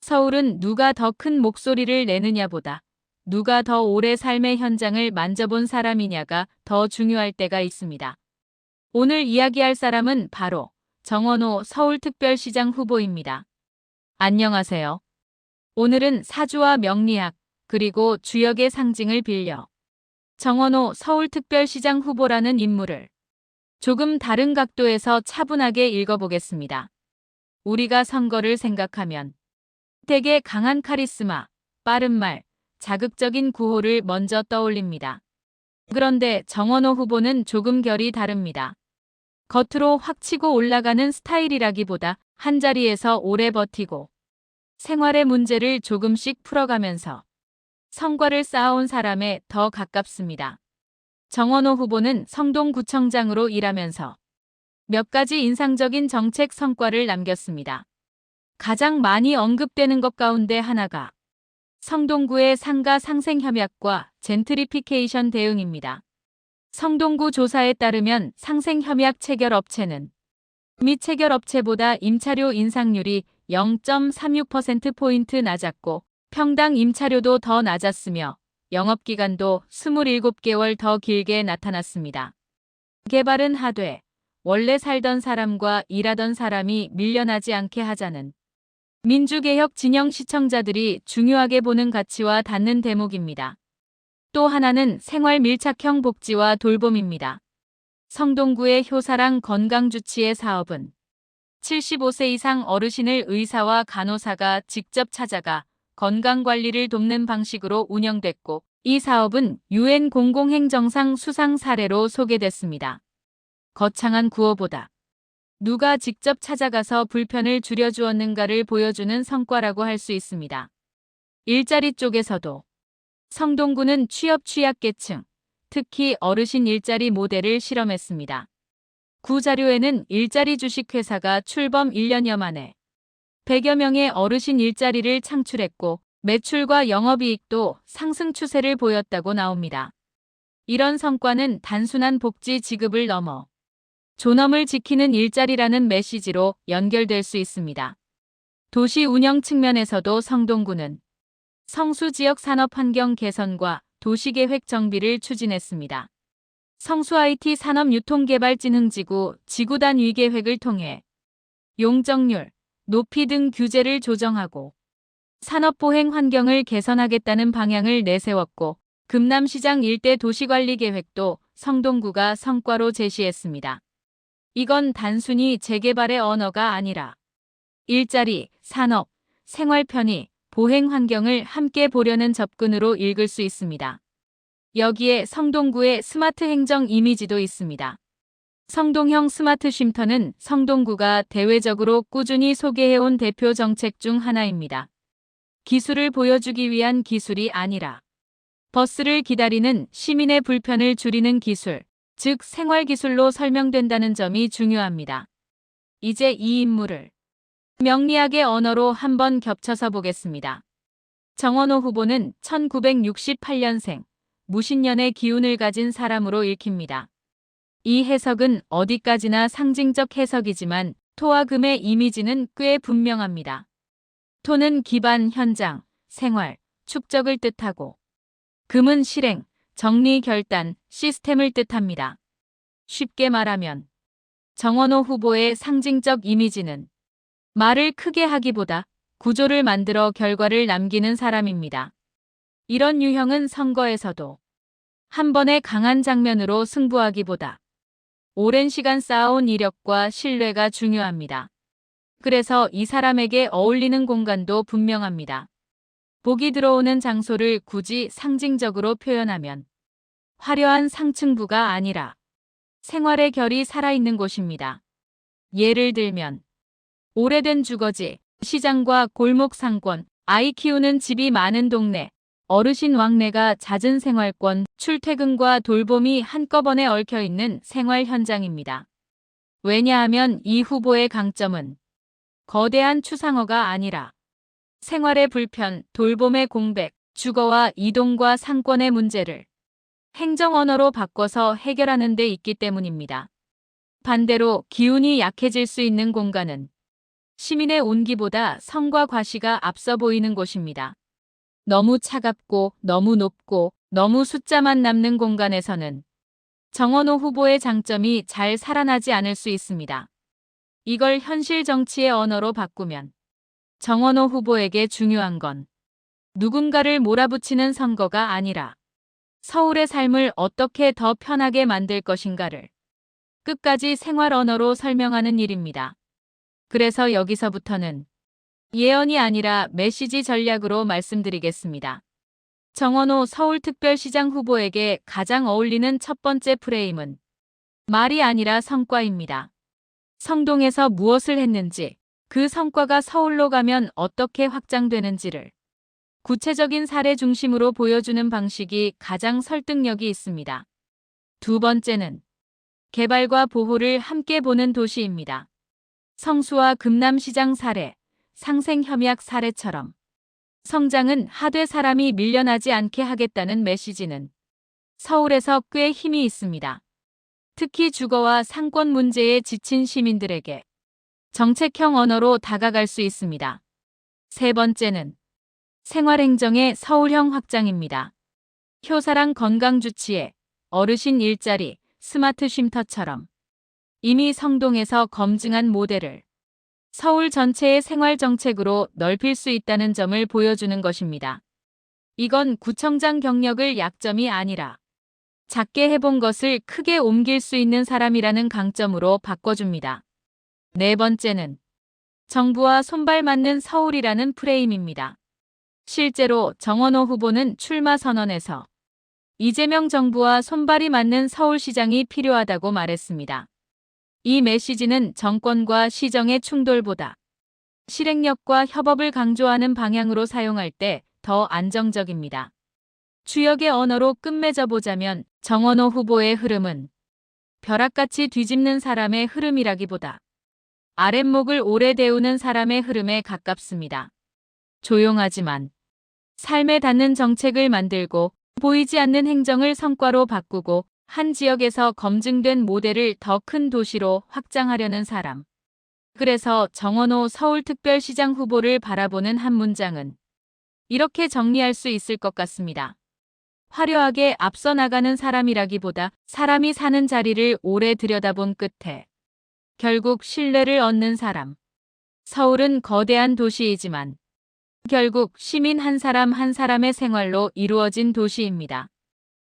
서울은 누가 더 큰 목소리를 내느냐보다 누가 더 오래 삶의 현장을 만져본 사람이냐가 더 중요할 때가 있습니다. 오늘 이야기할 사람은 바로 정원호 서울특별시장 후보입니다. 안녕하세요. 오늘은 사주와 명리학, 그리고 주역의 상징을 빌려 정원호 서울특별시장 후보라는 인물을 조금 다른 각도에서 차분하게 읽어보겠습니다. 우리가 선거를 생각하면 대개 강한 카리스마, 빠른 말, 자극적인 구호를 먼저 떠올립니다. 그런데 정원호 후보는 조금 결이 다릅니다. 겉으로 확 치고 올라가는 스타일이라기보다 한자리에서 오래 버티고 생활의 문제를 조금씩 풀어가면서 성과를 쌓아온 사람에 더 가깝습니다. 정원호 후보는 성동구청장으로 일하면서 몇 가지 인상적인 정책 성과를 남겼습니다. 가장 많이 언급되는 것 가운데 하나가 성동구의 상가 상생 협약과 젠트리피케이션 대응입니다. 성동구 조사에 따르면 상생 협약 체결 업체는 미체결 업체보다 임차료 인상률이 0.36%포인트 낮았고 평당 임차료도 더 낮았으며 영업기간도 27개월 더 길게 나타났습니다. 개발은 하되 원래 살던 사람과 일하던 사람이 밀려나지 않게 하자는 민주개혁 진영 시청자들이 중요하게 보는 가치와 닿는 대목입니다. 또 하나는 생활 밀착형 복지와 돌봄입니다. 성동구의 효사랑 건강주치의 사업은 75세 이상 어르신을 의사와 간호사가 직접 찾아가 건강관리를 돕는 방식으로 운영됐고 이 사업은 UN 공공행정상 수상 사례로 소개됐습니다. 거창한 구호보다 누가 직접 찾아가서 불편을 줄여주었는가를 보여주는 성과라고 할 수 있습니다. 일자리 쪽에서도 성동구는 취업 취약계층, 특히 어르신 일자리 모델을 실험했습니다. 구자료에는 일자리 주식회사가 출범 1년여 만에 100여 명의 어르신 일자리를 창출했고 매출과 영업이익도 상승 추세를 보였다고 나옵니다. 이런 성과는 단순한 복지 지급을 넘어 존엄을 지키는 일자리라는 메시지로 연결될 수 있습니다. 도시 운영 측면에서도 성동구는 성수 지역 산업 환경 개선과 도시계획 정비를 추진했습니다. 성수 IT 산업유통개발진흥지구 지구단 위계획을 통해 용적률, 높이 등 규제를 조정하고 산업보행 환경을 개선하겠다는 방향을 내세웠고 금남시장 일대 도시관리 계획도 성동구가 성과로 제시했습니다. 이건 단순히 재개발의 언어가 아니라 일자리, 산업, 생활 편의, 보행 환경을 함께 보려는 접근으로 읽을 수 있습니다. 여기에 성동구의 스마트 행정 이미지도 있습니다. 성동형 스마트 쉼터는 성동구가 대외적으로 꾸준히 소개해온 대표 정책 중 하나입니다. 기술을 보여주기 위한 기술이 아니라 버스를 기다리는 시민의 불편을 줄이는 기술, 즉 생활기술로 설명된다는 점이 중요합니다. 이제 이 인물을 명리학의 언어로 한번 겹쳐서 보겠습니다. 정원호 후보는 1968년생, 무신년의 기운을 가진 사람으로 읽힙니다. 이 해석은 어디까지나 상징적 해석이지만 토와 금의 이미지는 꽤 분명합니다. 토는 기반, 현장, 생활, 축적을 뜻하고 금은 실행, 정리, 결단, 시스템을 뜻합니다. 쉽게 말하면 정원호 후보의 상징적 이미지는 말을 크게 하기보다 구조를 만들어 결과를 남기는 사람입니다. 이런 유형은 선거에서도 한 번의 강한 장면으로 승부하기보다 오랜 시간 쌓아온 이력과 신뢰가 중요합니다. 그래서 이 사람에게 어울리는 공간도 분명합니다. 복이 들어오는 장소를 굳이 상징적으로 표현하면 화려한 상층부가 아니라 생활의 결이 살아있는 곳입니다. 예를 들면 오래된 주거지, 시장과 골목 상권, 아이 키우는 집이 많은 동네, 어르신 왕래가 잦은 생활권, 출퇴근과 돌봄이 한꺼번에 얽혀있는 생활 현장입니다. 왜냐하면 이 후보의 강점은 거대한 추상어가 아니라 생활의 불편, 돌봄의 공백, 주거와 이동과 상권의 문제를 행정 언어로 바꿔서 해결하는 데 있기 때문입니다. 반대로 기운이 약해질 수 있는 공간은 시민의 온기보다 성과 과시가 앞서 보이는 곳입니다. 너무 차갑고 너무 높고 너무 숫자만 남는 공간에서는 정원호 후보의 장점이 잘 살아나지 않을 수 있습니다. 이걸 현실 정치의 언어로 바꾸면 정원호 후보에게 중요한 건 누군가를 몰아붙이는 선거가 아니라 서울의 삶을 어떻게 더 편하게 만들 것인가를 끝까지 생활 언어로 설명하는 일입니다. 그래서 여기서부터는 예언이 아니라 메시지 전략으로 말씀드리겠습니다. 정원호 서울특별시장 후보에게 가장 어울리는 첫 번째 프레임은 말이 아니라 성과입니다. 성동에서 무엇을 했는지, 그 성과가 서울로 가면 어떻게 확장되는지를 구체적인 사례 중심으로 보여주는 방식이 가장 설득력이 있습니다. 두 번째는 개발과 보호를 함께 보는 도시입니다. 성수와 금남시장 사례, 상생협약 사례처럼 성장은 하되 사람이 밀려나지 않게 하겠다는 메시지는 서울에서 꽤 힘이 있습니다. 특히 주거와 상권 문제에 지친 시민들에게 정책형 언어로 다가갈 수 있습니다. 세 번째는 생활행정의 서울형 확장입니다. 효사랑 건강주치의, 어르신 일자리, 스마트 쉼터처럼 이미 성동에서 검증한 모델을 서울 전체의 생활정책으로 넓힐 수 있다는 점을 보여주는 것입니다. 이건 구청장 경력을 약점이 아니라 작게 해본 것을 크게 옮길 수 있는 사람이라는 강점으로 바꿔줍니다. 네 번째는 정부와 손발 맞는 서울이라는 프레임입니다. 실제로 정원호 후보는 출마 선언에서 이재명 정부와 손발이 맞는 서울시장이 필요하다고 말했습니다. 이 메시지는 정권과 시정의 충돌보다 실행력과 협업을 강조하는 방향으로 사용할 때 더 안정적입니다. 주역의 언어로 끝맺어 보자면 정원호 후보의 흐름은 벼락같이 뒤집는 사람의 흐름이라기보다 아랫목을 오래 데우는 사람의 흐름에 가깝습니다. 조용하지만 삶에 닿는 정책을 만들고 보이지 않는 행정을 성과로 바꾸고 한 지역에서 검증된 모델을 더 큰 도시로 확장하려는 사람. 그래서 정원호 서울특별시장 후보를 바라보는 한 문장은 이렇게 정리할 수 있을 것 같습니다. 화려하게 앞서 나가는 사람이라기보다 사람이 사는 자리를 오래 들여다본 끝에 결국 신뢰를 얻는 사람. 서울은 거대한 도시이지만 결국 시민 한 사람 한 사람의 생활로 이루어진 도시입니다.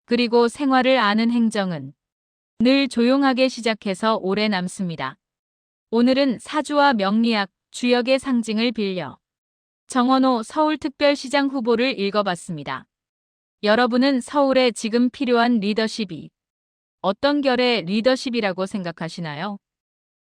그리고 생활을 아는 행정은 늘 조용하게 시작해서 오래 남습니다. 오늘은 사주와 명리학, 주역의 상징을 빌려 정원호 서울특별시장 후보를 읽어봤습니다. 여러분은 서울에 지금 필요한 리더십이 어떤 결의 리더십이라고 생각하시나요?